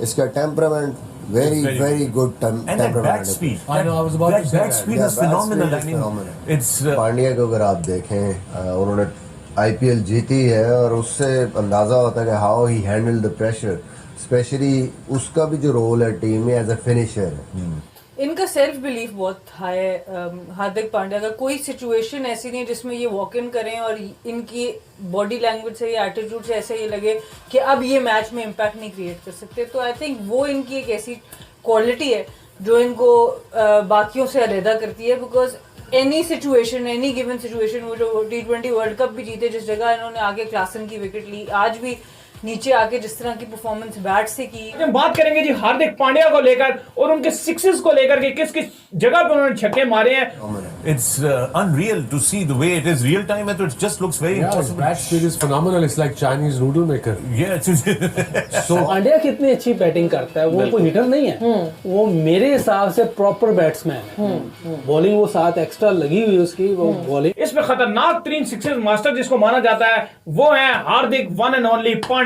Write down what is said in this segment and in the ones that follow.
इसका temperament very good And that temperament. bat speed. I know, I was about to say Bat that. speed Yeah, is bat phenomenal. speed I is mean, phenomenal. it's Pandya को अगर आप देखें उन्होंने IPL जीती है और उससे अंदाजा होता है कि how he handle the pressure, specially उसका भी जो रोल है टीम में एज अ फिनिशर। इनका सेल्फ बिलीफ बहुत हाई है। हार्दिक पांड्या का कोई सिचुएशन ऐसी नहीं है जिसमें ये वॉक इन करें और इनकी बॉडी लैंग्वेज से या एटीट्यूड से ऐसे ये लगे कि अब ये मैच में इम्पैक्ट नहीं क्रिएट कर सकते। तो आई थिंक वो इनकी एक ऐसी क्वालिटी है जो इनको बाकियों से अलहदा करती है। Because any situation, any given situation, वो जो T20 वर्ल्ड कप भी जीते जिस जगह इन्होंने आगे क्लासन की विकेट ली, आज भी नीचे आके जिस तरह की परफॉर्मेंस बैट से की। हम बात करेंगे जी हार्दिक पांड्या को लेकर और उनके सिक्सेस को लेकर के किस किस जगह पे उन्होंने छक्के मारे हैं। it's unreal to see the way it is real time, and it just looks very Yeah, his impossible. bat speed is phenomenal. It's like Chinese noodle maker. Yeah, it's तो पांड्या कितनी अच्छी बैटिंग करता है, वो कोई हिटर नहीं है, वो मेरे हिसाब से प्रॉपर बैट्समैन है। बॉलिंग वो साथ एक्स्ट्रा लगी हुई उसकी, वो बॉलिंग इसमें खतरनाक तरीन सिक्सेस मास्टर जिसको माना जाता है वो है हार्दिक वन एंड ओनली पांड्या।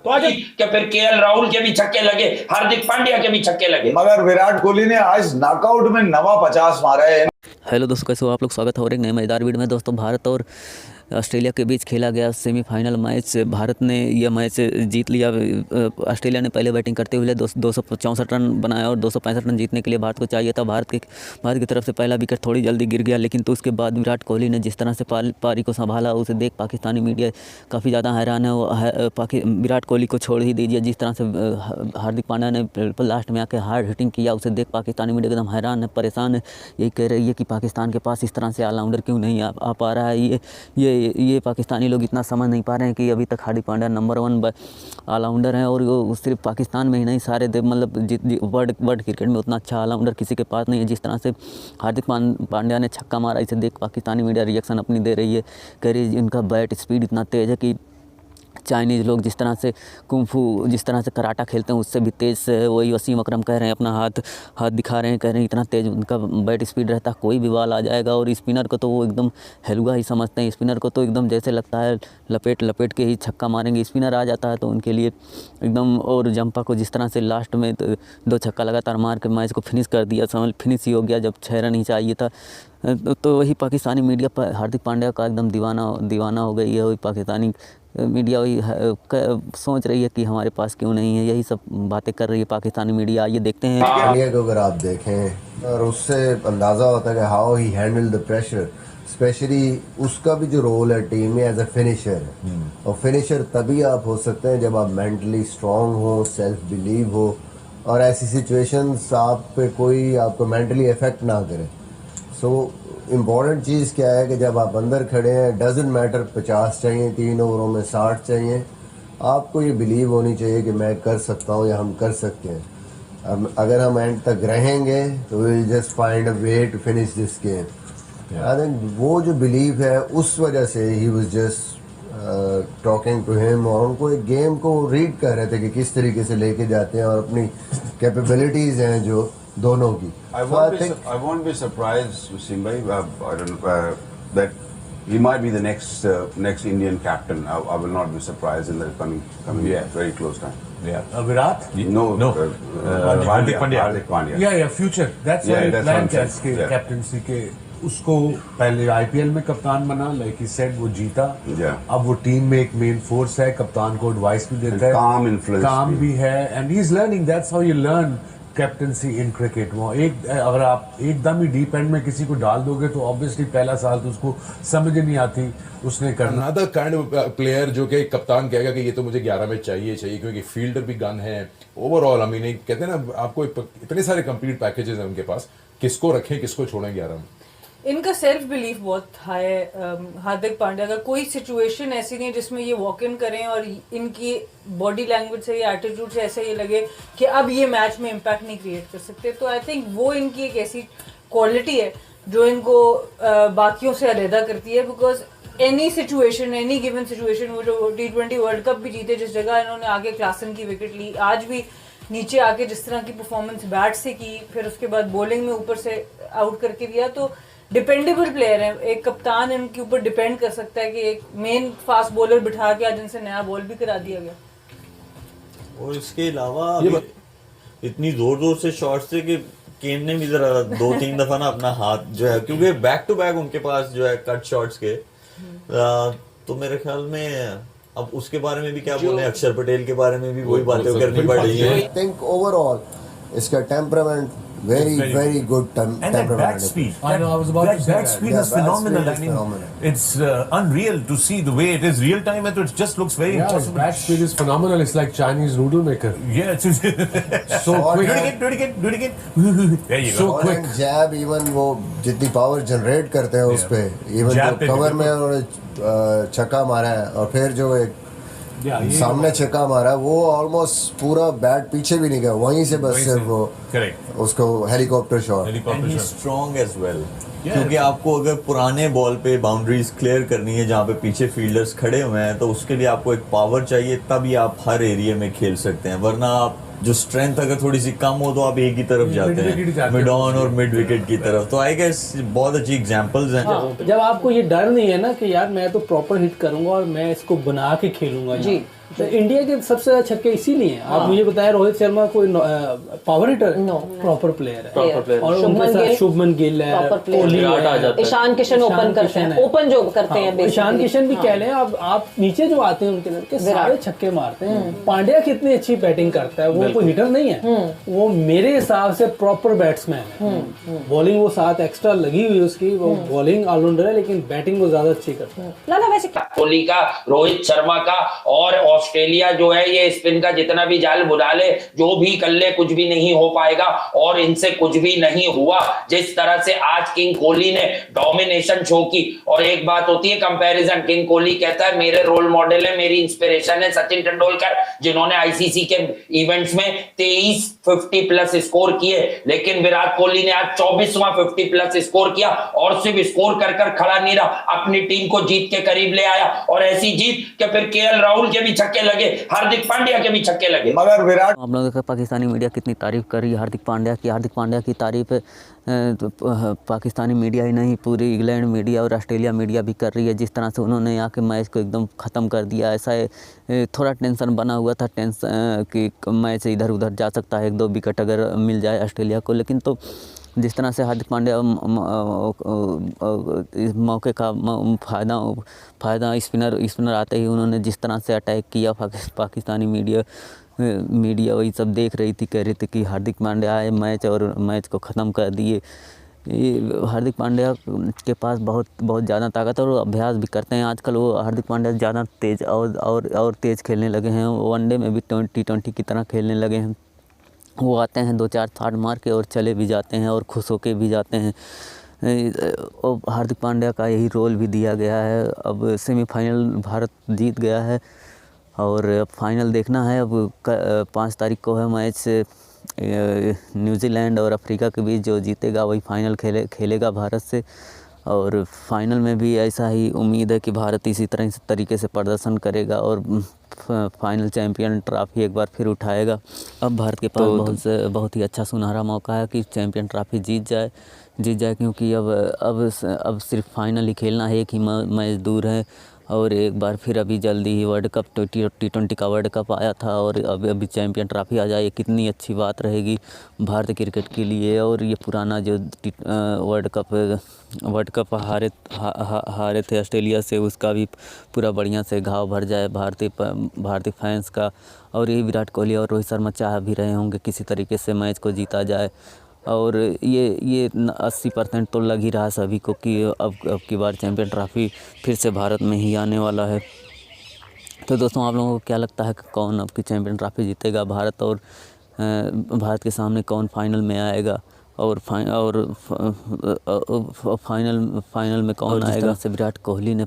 तो आज क्या फिर केएल राहुल के भी छक्के लगे, हार्दिक पांड्या के भी छक्के लगे, मगर विराट कोहली ने आज नॉकआउट में नवा 50 मारा है। हेलो दोस्तों, कैसे हो आप लोग? स्वागत है और एक नए मज़ेदार वीडियो में। दोस्तों, भारत और ऑस्ट्रेलिया के बीच खेला गया सेमीफाइनल मैच। भारत ने यह मैच जीत लिया। ऑस्ट्रेलिया ने पहले बैटिंग करते हुए 264 रन बनाया और 265 रन जीतने के लिए भारत को चाहिए था। भारत की तरफ से पहला विकेट थोड़ी जल्दी गिर गया, लेकिन तो उसके बाद विराट कोहली ने जिस तरह से पारी को संभाला, उसे देख पाकिस्तानी मीडिया काफ़ी ज़्यादा हैरान है। विराट कोहली को छोड़ ही दीजिए, जिस तरह से हार्दिक पांड्या ने लास्ट में आके हार्ड हिटिंग किया, उसे देख पाकिस्तानी मीडिया एकदम हैरान है, परेशान है। यही कह रही है कि पाकिस्तान के पास इस तरह से ऑलराउंडर क्यों नहीं आ पा रहा है। ये पाकिस्तानी लोग इतना समझ नहीं पा रहे हैं कि अभी तक हार्दिक पांड्या नंबर 1 ऑलराउंडर हैं और वो सिर्फ पाकिस्तान में ही नहीं, सारे मतलब वर्ल्ड क्रिकेट में उतना अच्छा ऑलराउंडर किसी के पास नहीं है। जिस तरह से हार्दिक पांड्या ने छक्का मारा, इसे देख पाकिस्तानी मीडिया रिएक्शन अपनी दे रही है। कह रही है इनका बैट स्पीड इतना तेज़ है कि चाइनीज़ लोग जिस तरह से कुंफू, जिस तरह से कराटा खेलते हैं उससे भी तेज़ है। वही वसीम अकरम कह रहे हैं, अपना हाथ दिखा रहे हैं, कह रहे हैं इतना तेज़ उनका बैट स्पीड रहता है, कोई भी बॉल आ जाएगा। और स्पिनर को तो वो एकदम हलवा ही समझते हैं। स्पिनर को तो एकदम जैसे लगता है लपेट के ही छक्का मारेंगे। स्पिनर आ जाता है तो उनके लिए एकदम। और जंपा को जिस तरह से लास्ट में 2 छक्का लगातार मार के मैच को फिनिश कर दिया, समझ फिनिश ही हो गया जब 6 रन ही चाहिए था। तो वही पाकिस्तानी मीडिया पर हार्दिक पांड्या का एकदम दीवाना हो गई है। वही पाकिस्तानी मीडिया वही सोच रही है कि हमारे पास क्यों नहीं है, यही सब बातें कर रही है पाकिस्तानी मीडिया। ये देखते हैं पांड्या को अगर आप देखें और उससे अंदाज़ा होता है कि how he handle the pressure, specially उसका भी जो रोल है टीम में एज अ फिनिशर। और फिनिशर तभी आप हो सकते हैं जब आप मेंटली स्ट्रांग हो, सेल्फ बिलीव हो और ऐसी सिचुएशंस आप पे कोई आपको मेंटली इफेक्ट ना करे। सो इम्पॉर्टेंट चीज़ क्या है कि जब आप अंदर खड़े हैं, डजेंट मैटर 50 चाहिए, 3 ओवरों में 60 चाहिए, आपको ये बिलीव होनी चाहिए कि मैं कर सकता हूँ या हम कर सकते हैं। अब अगर हम एंड तक रहेंगे तो will just find a way to finish this game. I think वो जो बिलीव है उस वजह से ही was just talking to him, और उनको एक गेम को रीड कर रहे थे कि किस तरीके से लेके जाते हैं और अपनी कैपेबिलिटीज़ हैं जो दोनों की। I won't be surprised, Wasim bhai, I don't know, that he might be the next Indian captain. I will not be surprised in the coming very close time. Virat? No. Hardik Pandya. Yeah, future. That's why that's plan what I'm के saying. Captaincy के उसको पहले IPL में कप्तान बना, like he said वो जीता। अब वो टीम में एक मेन फोर्स है, कप्तान को एडवाइस भी देता है, calm influence काम भी है, and he is learning. That's how you learn captaincy in cricket. वो अगर आप एकदम ही डीप एंड में किसी को डाल दोगे तो ऑब्वियसली पहला साल तो उसको समझ नहीं आती उसने करना। अनदर काइंड ऑफ प्लेयर जो कि कप्तान कहेगा कि ये तो मुझे 11 में चाहिए क्योंकि फील्डर भी गन है। ओवरऑल आई मीन कहते हैं ना, आपको इतने सारे कंप्लीट पैकेजेस हैं उनके पास, किसको रखें किसको छोड़ें 11 में। इनका सेल्फ बिलीफ बहुत हाई है। हार्दिक पांड्या का कोई सिचुएशन ऐसी नहीं है जिसमें ये वॉक इन करें और इनकी बॉडी लैंग्वेज से या एटीट्यूड से ऐसे ये लगे कि अब ये मैच में इम्पैक्ट नहीं क्रिएट कर सकते। तो आई थिंक वो इनकी एक ऐसी क्वालिटी है जो इनको बाकियों से अलहदा करती है। Because any situation, any given situation, वो जो T20 वर्ल्ड कप भी जीते जिस जगह इन्होंने आगे क्लासन की विकेट ली, आज भी नीचे आके जिस तरह की परफॉर्मेंस बैट से की, फिर उसके बाद बॉलिंग में ऊपर से आउट करके दिया। तो डिपेंडेबल प्लेयर है। एक कप्तान इनके ऊपर डिपेंड कर सकता है कि एक मेन फास्ट बॉलर बिठा के आज इनसे नया बॉल भी करा दिया गया। और इसके अलावा इतनी जोर जोर से शॉट्स थे कि केन ने भी जरा 2-3 दफा ना अपना हाथ जो है, क्योंकि बैक टू बैक उनके पास जो है कट शॉट्स के, तो मेरे ख्याल में अब उसके बारे में भी क्या बोले, अक्षर पटेल के बारे में भी वही बातें करनी पड़ रही है। आई थिंक ओवरऑल इसका temperament very good And that temperament. bat speed. I know, I was about to say that that. speed Yeah, is bat phenomenal. speed I is mean, phenomenal. it's unreal to see the way it is real time. And it just looks very Yeah, his impossible. bat speed is phenomenal. It's like Chinese noodle maker. Yeah, it's So quick. do it again. There you So go. quick. And jab even वो जितनी power generate करते हैं उस पे, even Jab जो पे cover भी में उन्होंने छक्का मारा है और फिर जो एक Yeah, ये सामने छक्का मारा, वो ऑलमोस्ट पूरा बैट पीछे भी नहीं गया, वहीं से बस सिर्फ वो Correct. उसको helicopter shot. And he's strong as well. क्योंकि आपको अगर पुराने बॉल पे बाउंड्रीज क्लियर करनी है जहाँ पे पीछे फील्डर्स खड़े हुए हैं, तो उसके लिए आपको एक पावर चाहिए, तभी आप हर एरिया में खेल सकते हैं। वरना आप जो स्ट्रेंथ अगर थोड़ी सी कम हो तो आप एक ही तरफ जाते हैं, मिड ऑन और मिड विकेट की तरफ। तो आई गेस बहुत अच्छी एग्जांपल्स हैं। हाँ, जब आपको ये डर नहीं है ना कि यार मैं तो प्रॉपर हिट करूंगा और मैं इसको बना के खेलूंगा जी, तो इंडिया के सबसे ज्यादा छक्के इसीलिए हैं। आप मुझे बताया रोहित शर्मा कोई पावर हिटर प्रॉपर प्लेयर है, और उनके साथ शुभमन गिल है, कोहली है, ईशान किशन ओपन करते हैं, ओपन जो करते हैं, ईशान किशन भी कह लें। अब आप नीचे जो आते हैं उनके लड़के सारे छक्के मारते हैं। पांड्या कितनी अच्छी बैटिंग करता है, वो कोई हिटर नहीं है, वो मेरे हिसाब से प्रॉपर बैट्समैन है। बॉलिंग वो साथ एक्स्ट्रा लगी हुई उसकी, वो बॉलिंग ऑलराउंडर है, लेकिन बैटिंग वो ज्यादा अच्छी करता है। लाला वैसे कोहली का, रोहित शर्मा का, और ऑस्ट्रेलिया जो है ये स्पिन का जितना भी जाल बुला ले, जो भी कर ले, कुछ भी नहीं हो पाएगा, और इनसे कुछ भी नहीं हुआ। जिस तरह से आज किंग कोहली ने डोमिनेशन शो की, और एक बात होती है कंपैरिजन, किंग कोहली कहता है मेरे रोल मॉडल है, मेरी इंस्पिरेशन है सचिन तेंदुलकर, जिन्होंने आईसीसी के इवेंट्स में 23 50 प्लस स्कोर किए, लेकिन विराट कोहली ने आज 24वां 50 प्लस स्कोर किया, और सिर्फ स्कोर कर खड़ा नहीं रहा, अपनी टीम को जीत के करीब ले आया, और ऐसी जीत कि फिर केएल राहुल के भी छक्के लगे, हार्दिक पांड्या के भी छक्के लगे। मगर विराट, आप लोगों का पाकिस्तानी मीडिया कितनी तारीफ़ कर रही है हार्दिक पांड्या की तारीफ़ तो पाकिस्तानी मीडिया ही नहीं, पूरी इंग्लैंड मीडिया और ऑस्ट्रेलिया मीडिया भी कर रही है। जिस तरह से उन्होंने यहाँ के मैच को एकदम ख़त्म कर दिया, ऐसा थोड़ा टेंशन बना हुआ था, कि मैच इधर उधर जा सकता है, 1-2 विकेट अगर मिल जाए ऑस्ट्रेलिया को, लेकिन तो जिस तरह से हार्दिक पांड्या इस मौके का फ़ायदा स्पिनर आते ही उन्होंने जिस तरह से अटैक किया, पाकिस्तानी मीडिया वही सब देख रही थी, कह रही थी कि हार्दिक पांड्या आए मैच को ख़त्म कर दिए। ये हार्दिक पांड्या के पास बहुत ज़्यादा ताकत है और अभ्यास भी करते हैं। आजकल वो हार्दिक पांड्या ज़्यादा तेज़ और तेज़ खेलने लगे हैं, वनडे में भी T20 की तरह खेलने लगे हैं। वो आते हैं 2-4 थाट मार के और चले भी जाते हैं और खुश होके भी जाते हैं। और हार्दिक पांड्या का यही रोल भी दिया गया है। अब सेमीफाइनल भारत जीत गया है और अब फाइनल देखना है। अब 5 तारीख को है मैच न्यूजीलैंड और अफ्रीका के बीच, जो जीतेगा वही फाइनल खेलेगा भारत से। और फाइनल में भी ऐसा ही उम्मीद है कि भारत इसी तरीके से प्रदर्शन करेगा और फाइनल चैंपियन ट्रॉफी एक बार फिर उठाएगा। अब भारत के पास बहुत ही अच्छा सुनहरा मौका है कि चैंपियन ट्रॉफी जीत जाए, क्योंकि अब सिर्फ फाइनल ही खेलना है, एक ही मैच दूर है। और एक बार फिर अभी जल्दी ही वर्ल्ड कप T20 का वर्ल्ड कप आया था और अभी चैंपियन ट्रॉफी आ जाए, ये कितनी अच्छी बात रहेगी भारतीय क्रिकेट के लिए। और ये पुराना जो वर्ल्ड कप हारे थे ऑस्ट्रेलिया से, उसका भी पूरा बढ़िया से घाव भर जाए भारतीय फैंस का। और ये विराट कोहली और रोहित शर्मा चाह भी रहे होंगे किसी तरीके से मैच को जीता जाए। और ये 80% तो लग ही रहा सभी को कि अब की बार चैंपियन ट्रॉफी फिर से भारत में ही आने वाला है। तो दोस्तों, आप लोगों को क्या लगता है कि कौन अब की चैंपियन ट्रॉफी जीतेगा भारत, और भारत के सामने कौन फाइनल में आएगा, और फाइनल में कौन आएगा? से विराट कोहली ने